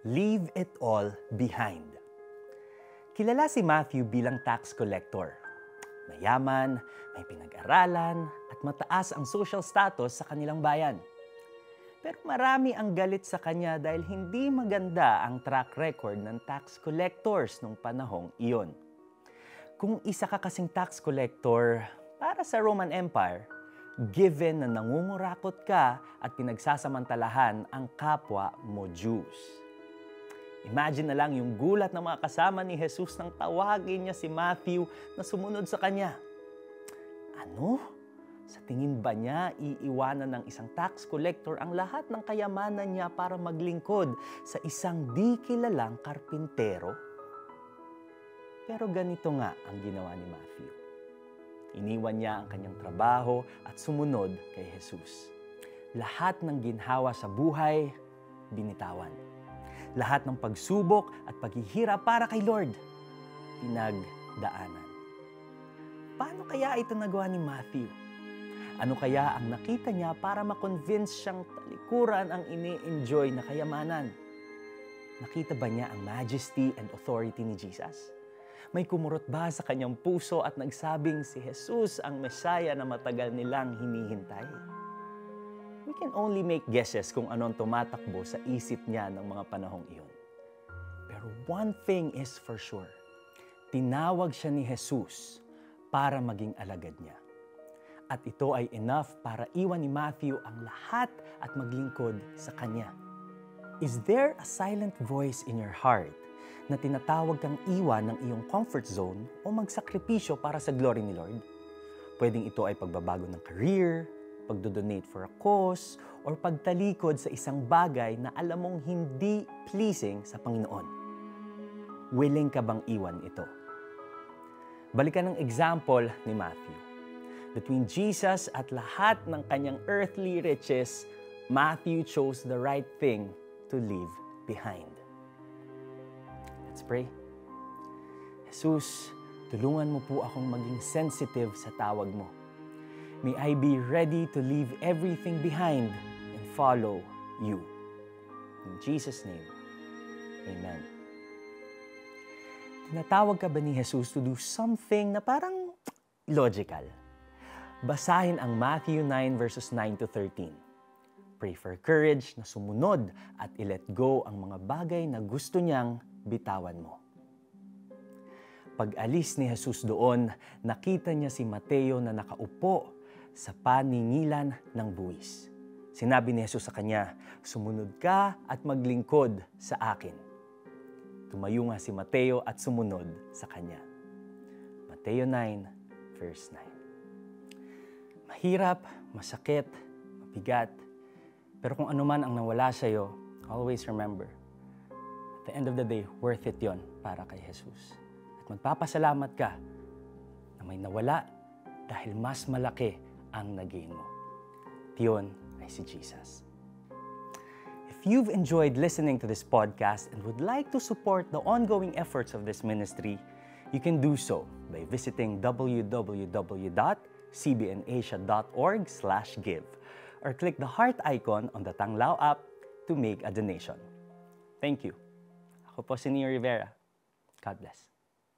Leave it all behind. Kilala si Matthew bilang tax collector. Mayaman, may pinag-aralan, at mataas ang social status sa kanilang bayan. Pero marami ang galit sa kanya dahil hindi maganda ang track record ng tax collectors nung panahong iyon. Kung isa ka kasing tax collector para sa Roman Empire, given na nangungurakot ka at pinagsasamantalahan ang kapwa mo Jews. Imagine na lang yung gulat ng mga kasama ni Jesus nang tawagin niya si Matthew na sumunod sa kanya. Ano? Sa tingin ba niya iiwanan ng isang tax collector ang lahat ng kayamanan niya para maglingkod sa isang di kilalang karpintero? Pero ganito nga ang ginawa ni Matthew. Iniwan niya ang kanyang trabaho at sumunod kay Jesus. Lahat ng ginhawa sa buhay, binitawan. Lahat ng pagsubok at paghihirap para kay Lord, pinagdaanan. Paano kaya ito nagawa ni Matthew? Ano kaya ang nakita niya para makonvince siyang talikuran ang ini-enjoy na kayamanan? Nakita ba niya ang majesty and authority ni Jesus? May kumurot ba sa kanyang puso at nagsabing si Jesus ang Mesaya na matagal nilang hinihintay? We can only make guesses kung anong tumatakbo sa isip niya ng mga panahong iyon. Pero one thing is for sure, tinawag siya ni Jesus para maging alagad niya. At ito ay enough para iwan ni Matthew ang lahat at maglingkod sa kanya. Is there a silent voice in your heart na tinatawag kang iwan ng iyong comfort zone o magsakripisyo para sa glory ni Lord? Pwedeng ito ay pagbabago ng career, pagdodonate for a cause, or pagtalikod sa isang bagay na alam mong hindi pleasing sa Panginoon. Willing ka bang iwan ito? Balikan ng example ni Matthew. Between Jesus at lahat ng kanyang earthly riches, Matthew chose the right thing to leave behind. Let's pray. Jesus, tulungan mo po akong maging sensitive sa tawag mo. May I be ready to leave everything behind and follow you. In Jesus' name, amen. Tinatawag ka ba ni Jesus to do something na parang logical? Basahin ang Matthew 9 verses 9 to 13. Pray for courage na sumunod at i-let go ang mga bagay na gusto niyang bitawan mo. Pag-alis ni Jesus doon, nakita niya si Mateo na nakaupo sa paningilan ng buwis. Sinabi ni Jesus sa kanya, "Sumunod ka at maglingkod sa akin." Tumayo nga si Mateo at sumunod sa kanya. Mateo 9, verse 9. Mahirap, masakit, mabigat, pero kung ano man ang nawala sa'yo, always remember, at the end of the day, worth it yon para kay Jesus. At magpapasalamat ka na may nawala dahil mas malaki ang nagain mo. Tiyon ay si Jesus. If you've enjoyed listening to this podcast and would like to support the ongoing efforts of this ministry, you can do so by visiting www.cbnasia.org/give or click the heart icon on the Tanglao app to make a donation. Thank you. Ako po si Neo Rivera. God bless.